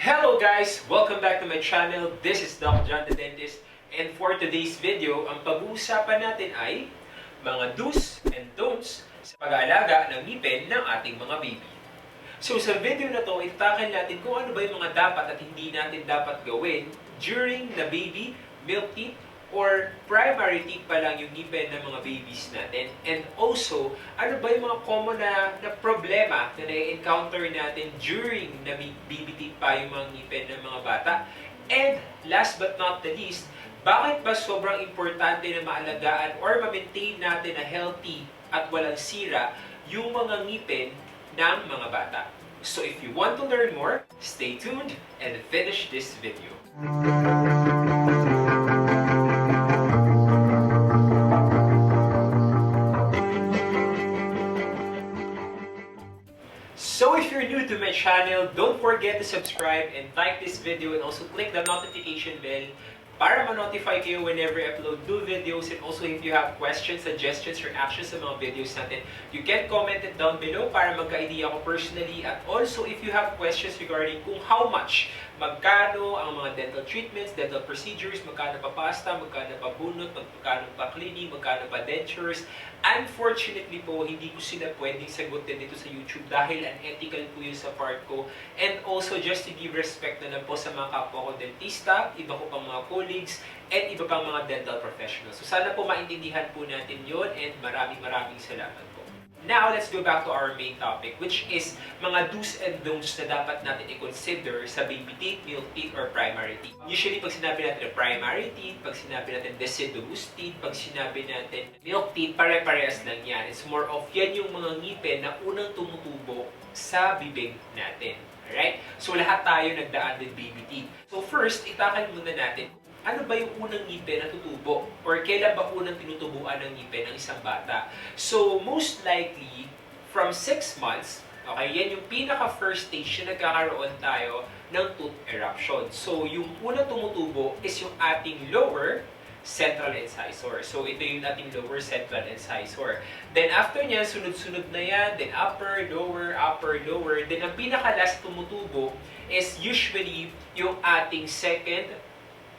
Hello guys! Welcome back to my channel. This is Dr. John the Dentist. And for today's video, ang pag-uusapan natin ay mga do's and don'ts sa pag-aalaga ng ngipin ng ating mga baby. So sa video na to, itatakal natin kung ano ba yung mga dapat at hindi natin dapat gawin during the baby milk teeth or primary teeth pa lang yung ngipin ng mga babies natin. And also, ano ba yung mga common na problema na na-encounter natin during na baby teeth pa yung mga ngipin ng mga bata. And last but not the least, bakit ba sobrang importante na maalagaan or ma-maintain natin na healthy at walang sira yung mga ngipin ng mga bata? So if you want to learn more, stay tuned and finish this video. So if you're new to my channel, don't forget to subscribe and like this video and also click the notification bell para ma-notify kayo whenever I upload new videos. And also if you have questions, suggestions, reactions sa mga videos natin, you can comment it down below para magka-idea ako personally. At also if you have questions regarding kung how much, magkano ang mga dental treatments, dental procedures, magkano pa pasta, magkano pa bunot, magkano pa cleaning, magkano pa dentures. Unfortunately po, hindi ko sila pwedeng sagutin dito sa YouTube dahil unethical po yun sa part ko. And also just to give respect na lang po sa mga kapwa ko dentista, iba ko pang mga colleagues, and iba pang mga dental professionals. So sana po maintindihan po natin yun and maraming salamat po. Now, let's go back to our main topic, which is mga do's and don'ts na dapat natin i-consider sa baby teeth, milk teeth, or primary teeth. Usually, pag sinabi natin primary teeth, pag sinabi natin deciduous teeth, pag sinabi natin milk teeth, pare-parehas lang yan. It's more of yan yung mga ngipin na unang tumutubo sa bibig natin. Alright? So, lahat tayo nagdaan with baby teeth. So, first, itakal muna natin ano ba yung unang ngipin na tutubo? Or kailan ba unang tinutubuan ng ngipin ng isang bata? So, most likely, from 6 months, okay, yan yung pinaka-first stage na nagkakaroon tayo ng tooth eruption. So, yung unang tumutubo is yung ating lower central incisor. So, ito yung ating lower central incisor. Then, after niya, sunod-sunod na yan. Then, upper, lower, upper, lower. Then, ang pinaka-last tumutubo is usually yung ating second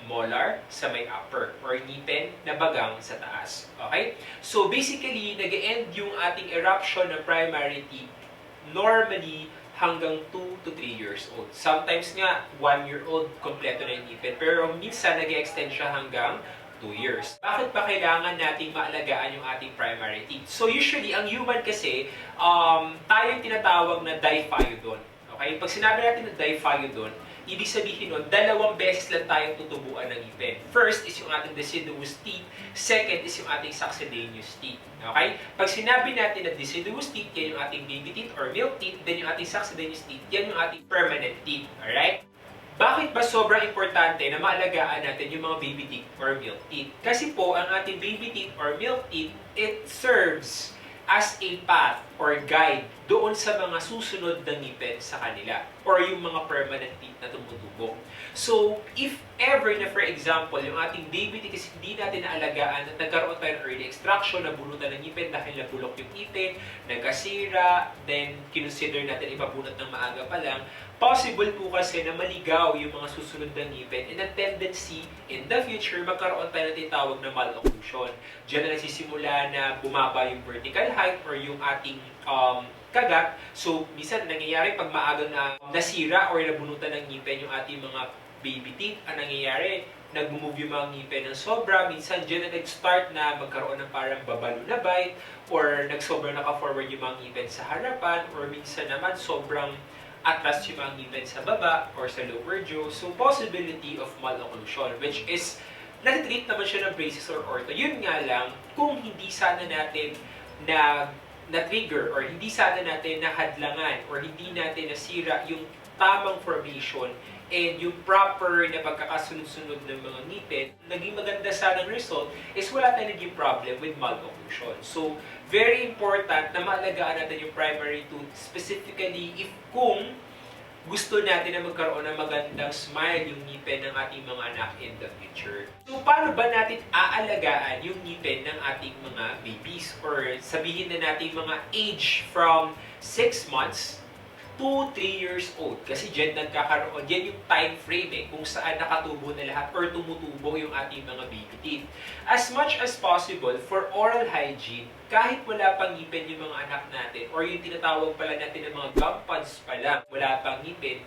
molar sa may upper or ngipin na bagang sa taas. Okay? So basically, nag-end yung ating eruption ng primary teeth normally hanggang 2 to 3 years old. Sometimes nga, 1 year old, kompleto na yung ngipin. Pero minsan, nag-extend siya hanggang 2 years. Bakit ba kailangan nating maalagaan yung ating primary teeth? So usually, ang human kasi, tayo tinatawag na diphyodont. Okay? Pag sinabi natin na diphyodont, ibig sabihin nun, 2 beses lang tayong tutubuan ng ngipin. First is yung ating deciduous teeth. Second is yung ating succedaneous teeth. Okay? Pag sinabi natin na deciduous teeth, yan yung ating baby teeth or milk teeth. Then yung ating succedaneous teeth, yan yung ating permanent teeth. Alright? Bakit ba sobrang importante na maalagaan natin yung mga baby teeth or milk teeth? Kasi po, ang ating baby teeth or milk teeth, it serves as a path or guide doon sa mga susunod na ngipin sa kanila or yung mga permanent teeth na tumutubo. So, if ever na for example, yung ating baby teeth kasi hindi natin naalagaan at nagkaroon tayo ng early extraction, nabunutan ng ngipin dahil nabulok yung ngipin, nagkasira, then kinonsider natin ipabunot ng maaga pa lang, possible po kasi na maligaw yung mga susunod na ngipin and a tendency in the future magkaroon tayo ng tinatawag na malocclusion. Diyan na nagsisimula na bumaba yung vertical height or yung ating kagat. So, minsan nangyayari pag maagang na nasira or nabunutan ng ngipin yung ating mga baby teeth, ang nangyayari, nag-move yung mga ngipin ng sobra. Minsan, dyan na nag-start na magkaroon ng parang babalo na bite or nag-sobra naka-forward yung mga ngipin sa harapan or minsan naman sobrang atras yung mga ngipin sa baba or sa lower jaw. So, possibility of malocclusion, which is natitreat naman siya ng braces or ortho. Yun nga lang, kung hindi sana natin na-trigger or hindi sana natin nahadlangan or hindi natin nasira yung tamang formation and yung proper na pagkakasunod-sunod ng mga ngipin, naging maganda sanang result is wala tayong naging problem with malocclusion. So, very important na maalagaan natin yung primary tooth, specifically if kung gusto natin na magkaroon ng magandang smile yung ngipin ng ating mga anak in the future. So, paano ba natin aalagaan yung ngipin ng ating mga babies? Or sabihin na natin mga age from 6 months to 3 years old. Kasi dyan nagkakaroon, yan yung time frame kung saan nakatubo na lahat or tumutubo yung ating mga baby teeth. As much as possible, for oral hygiene, kahit wala pang ngipin yung mga anak natin or yung tinatawag pala natin ng mga gum pads pa lang, wala pang ngipin,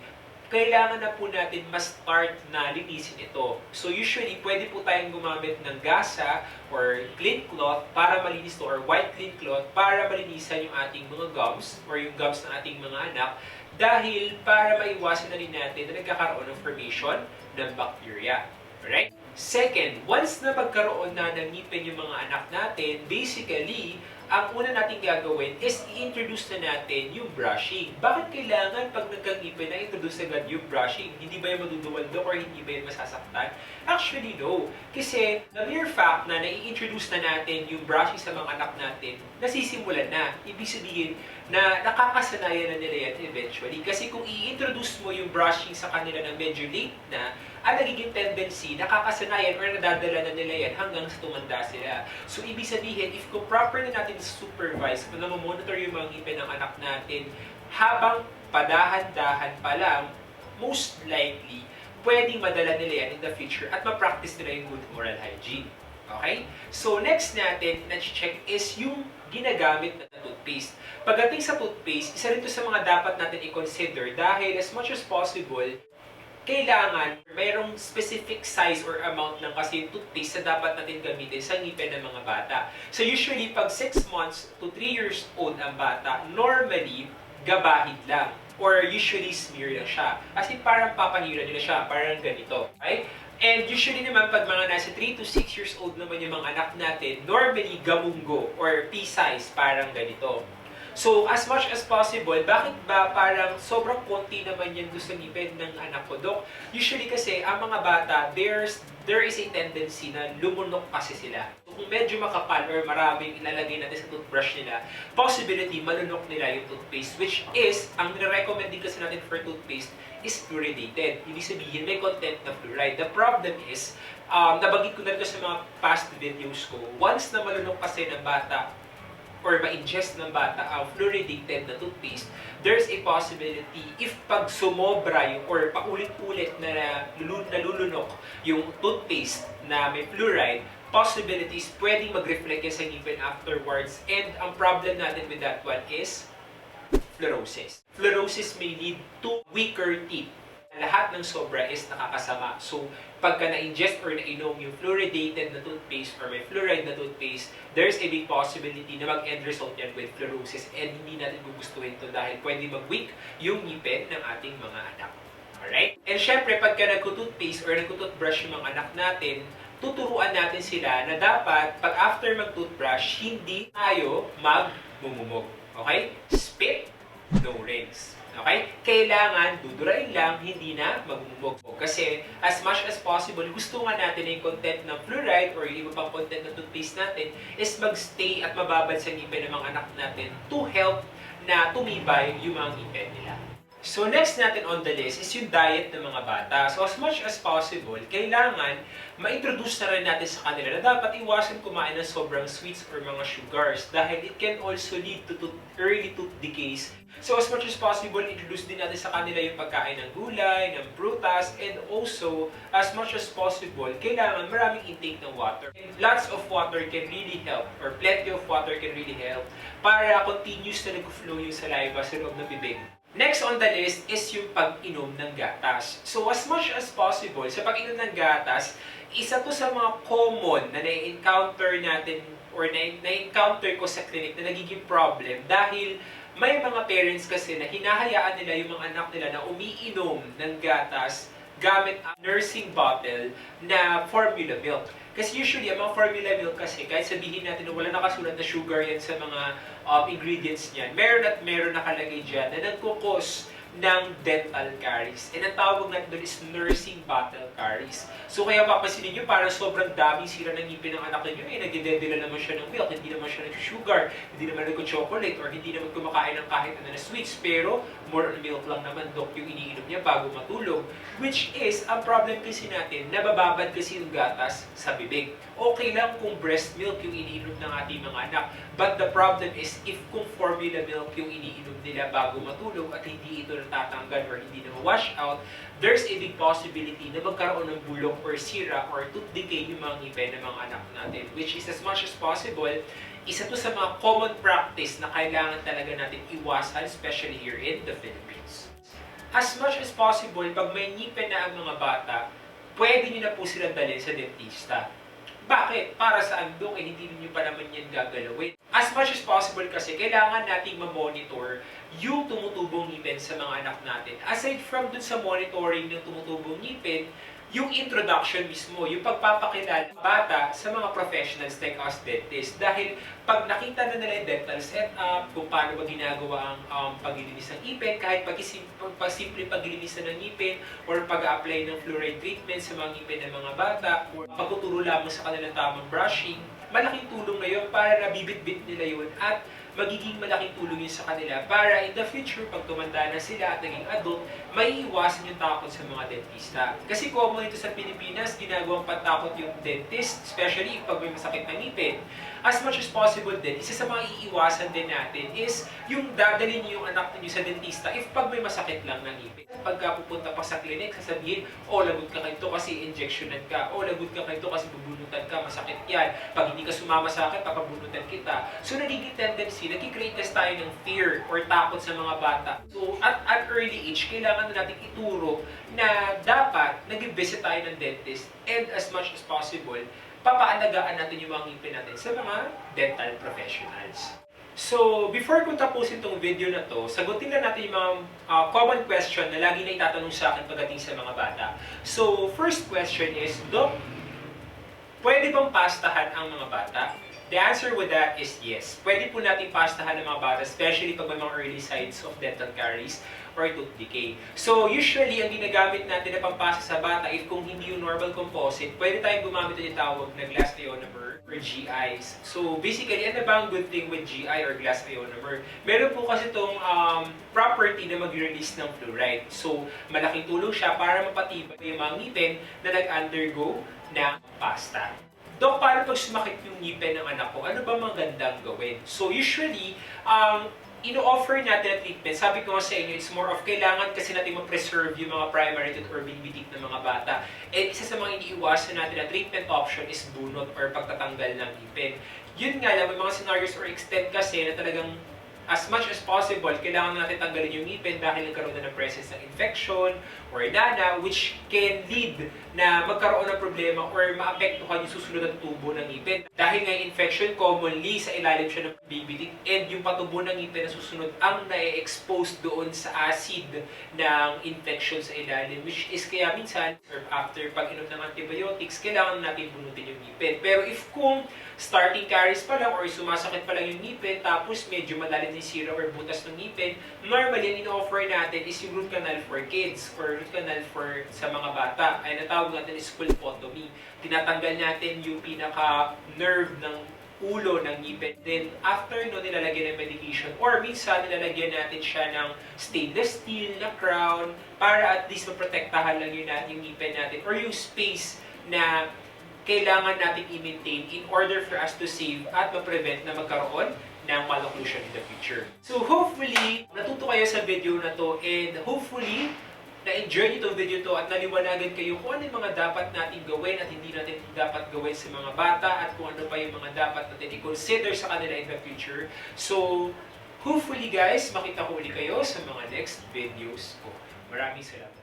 kailangan na po natin ma-start na linisin ito. So usually, pwede po tayong gumamit ng gasa or clean cloth para malinis to, or white clean cloth para malinisan yung ating mga gums or yung gums ng ating mga anak, dahil para maiwasan na rin natin na nagkakaroon ng formation ng bacteria. Alright? Second, once na magkaroon na ng ngipin yung mga anak natin, basically, ang una natin gagawin is i-introduce na natin yung brushing. Bakit kailangan pag nagkangipin na introduce agad yung brushing? Hindi ba yung maduduwaldo or hindi ba yung masasaktan? Actually, no. Kasi the mere fact na nai-introduce na natin yung brushing sa mga anak natin, nasisimulan na. Ibig sabihin na nakakasanayan na nila yan eventually. Kasi kung i-introduce mo yung brushing sa kanila na medyo late na, ang nagiging tendency, nakakasanayan or nadadala na nila yan hanggang sa tumanda sila. So, ibig sabihin, if kung proper na natin supervise, kung monitor yung mga ngipin ng anak natin, habang padahan-dahan pa lang, most likely, pwedeng madala nila yan in the future at ma-practice nila yung good oral hygiene. Okay? So, next natin na check is yung ginagamit na toothpaste. Pagdating sa toothpaste, isa rin ito sa mga dapat natin i-consider dahil as much as possible, kailangan mayroong specific size or amount ng kasi toothpaste na dapat natin gamitin sa ngipin ng mga bata. So usually, pag 6 months to 3 years old ang bata, normally, gabahid lang. Or usually, smear lang siya. Kasi parang papahira nila siya, parang ganito. Okay? And usually naman, pag mga nasa 3 to 6 years old naman yung mga anak natin, normally, gamunggo or pea-size, parang ganito. So, as much as possible, bakit ba parang sobrang konti naman yan gusto ngipin ng anak ko, Dok? Usually kasi, ang mga bata, there is a tendency na lumunok kasi sila. So, kung medyo makapal or maraming ilalagay natin sa toothbrush nila, possibility malunok nila yung toothpaste, which is, ang nire-recommend din kasi natin for toothpaste is fluoridated. Ibig sabihin, may content na fluoride. The problem is, nabanggit ko na ito sa mga past videos ko, once na malunok kasi ng bata, or ma-ingest ng bata ang fluoridated na toothpaste, there's a possibility if pag sumobra yung or paulit-ulit na nalulunok yung toothpaste na may fluoride, possibilities pwedeng mag-reflect yan sa ngipin afterwards, and ang problem natin with that one is fluorosis. Fluorosis may lead to weaker teeth. Lahat ng sobra is nakakasama. So, pagka na-ingest or na-inom yung fluoridated na toothpaste or may fluoride na toothpaste, there's a big possibility na mag-end result yan with fluorosis, and hindi natin gugustuhin ito dahil pwede mag-weak yung ngipin ng ating mga anak. Alright? And syempre, pagka nagko-toothpaste or nagko-toothbrush yung mga anak natin, tuturuan natin sila na dapat, pag after mag-toothbrush, hindi tayo mag-mumumog. Okay? Spit, no rinse. Okay? Kailangan dudurain lang, hindi na magmumog. Kasi as much as possible, gusto nga natin yung content ng fluoride or yung iba pang content ng toothpaste natin is magstay at mababad sa ngipin ng mga anak natin to help na tumibay yung mga ngipin nila. So next natin on the list is yung diet ng mga bata. So as much as possible, kailangan ma-introduce na rin natin sa kanila na dapat iwasan kumain ng sobrang sweets or mga sugars dahil it can also lead to early tooth decays. So as much as possible, introduce din natin sa kanila yung pagkain ng gulay, ng prutas, and also, as much as possible, kailangan maraming intake ng water. And lots of water can really help, or plenty of water can really help, para continuous na nag-flow yung saliva sa loob ng bibig. Next on the list is yung pag-inom ng gatas. So as much as possible, sa pag-inom ng gatas, isa to sa mga common na na-encounter natin or na-encounter ko sa clinic na nagiging problem dahil may mga parents kasi na hinahayaan nila yung mga anak nila na umiinom ng gatas gamit ang nursing bottle na formula milk. Kasi usually, ang mga formula milk kasi, kahit sabihin natin na wala nakasulat na sugar yan sa mga ingredients niyan, meron at meron nakalagay dyan na nagkukos ng dental caries. And ang tawag natin doon is nursing battle caries. So kaya papansinin nyo, parang sobrang daming sira ng ngipin ng anak ninyo, nagdededela naman siya ng milk, hindi naman siya nag-sugar, hindi naman nag-chocolate, or hindi naman kumakain ng kahit ano na sweets, pero more on milk lang naman, Dok, yung iniinom niya bago matulog. Which is, ang problem kasi natin, nabababad kasi yung gatas sa bibig. Okay lang kung breast milk yung iniinom ng ating mga anak, but the problem is, if kung formula milk yung iniinom nila bago matulog at hindi ito natatanggal or hindi na wash out, there's a big possibility na magkaroon ng bulok or sira or tooth decay yung mga ngipin ng mga anak natin. Which is, as much as possible, isa to sa mga common practice na kailangan talaga natin iwasan, especially here in the Philippines. As much as possible, pag may ngipin na ang mga bata, pwede nyo na po silang dalhin sa dentista. Bakit? Para saan, Dok? Hindi niyo pa naman yan gagalawin. As much as possible kasi, kailangan nating ma-monitor yung tumutubong ngipin sa mga anak natin. Aside from dun sa monitoring ng tumutubong ngipin, yung introduction mismo, yung pagpapakilala ng bata sa mga professionals like us dentists. Dahil pag nakita na nila yung dental setup, kung paano ba ginagawa ang paglilinis ng ngipin, kahit simple paglilinisan ng ngipin, or pag-apply ng fluoride treatment sa mga ngipin ng mga bata, or pagtuturo lamang sa kanilang tamang brushing, malaking tulong na yun para nabibit-bit nila yun at magiging malaking tulong yun sa kanila para in the future, pag tumanda na sila at naging adult, may iwasan yung takot sa mga dentista. Kasi common ito sa Pilipinas, ginagawang patakot yung dentist, especially pag may masakit na ngipin. As much as possible din, isa sa mga iiwasan din natin is yung dadalhin niyo yung anak niyo sa dentista if pag may masakit lang ng ngipin. Pagka pupunta pa sa clinic, sasabihin, lagot ka kayo kasi injectionan ka. Lagot ka kayo kasi bubunutan ka, masakit yan. Pag hindi ka sumama sa akin, papabunutan kita. So nagiging tendency, nagkikreate tayo ng fear or takot sa mga bata. So at early age, kailangan na natin ituro na dapat nag-visit tayo ng dentist and as much as possible, papaalagaan natin yung mga ngipin natin sa mga dental professionals. So, before kong tapusin itong video na to, sagutin na natin yung mga common question na lagi na itatanong sa akin pagdating sa mga bata. So, first question is, Doc, pwede bang pastahan ang mga bata? The answer with that is yes. Pwede po natin pastahan ng mga bata, especially pag may mga early signs of dental caries or tooth decay. So, usually, ang ginagamit natin na pampasta sa bata, if kung hindi yung normal composite, pwede tayong gumamit ng tawag na glass ionomer or GIs. So, basically, ano ba ang good thing with GI or glass ionomer? Meron po kasi itong property na mag-release ng fluoride. So, malaking tulong siya para mapatibay yung mga ngipin na nag-undergo ng pasta. Dok, paano pag sumakit yung ngipin ng anak ko? Ano ba magandang gawin? So, usually, ino-offer natin na treatment. Sabi ko nga sa inyo, it's more of kailangan kasi natin ma-preserve yung mga primary tooth or binibitik ng mga bata. And isa sa mga iniiwasan natin na treatment option is bunot or pagtatanggal ng ngipin. Yun nga lang, may mga scenarios or extent kasi na talagang as much as possible, kailangan natin tanggalin yung ngipin dahil nagkaroon na ng presence ng infection or nana, which can lead na magkaroon ng problema or maapektuhan yung susunod na tubo ng ngipin. Dahil nga infection, commonly sa ilalim siya ng bibitik and yung patubo ng ngipin na susunod ang na-expose doon sa acid ng infection sa ilalim, which is kaya minsan, or after pag-inom ng antibiotics, kailangan natin bunutin yung ngipin. Pero if kung starting caries pa lang or sumasakit pa lang yung ngipin, tapos medyo malalim yung sira or butas ng ngipin, normally, ang in-offer natin is yung root canal for kids or root canal for sa mga bata. Ay natawag natin is pulpotomy. Tinatanggal natin yung pinaka-nerve ng ulo ng ngipin. Then, after no, nilalagyan ng medication or minsan nilalagyan natin siya ng stainless steel na crown para at least maprotektahan lang yung ngipin natin or yung space na kailangan natin i-maintain in order for us to save at ma-prevent na magkaroon ng malocclusion in the future. So hopefully, natuto kayo sa video na to and hopefully, na-enjoy nyo itong video to at naliwanagan kayo kung ano yung mga dapat natin gawin at hindi natin dapat gawin sa mga bata at kung ano pa yung mga dapat natin i-consider sa kanila in the future. So, hopefully guys, makita ko ulit kayo sa mga next videos ko. Maraming salamat.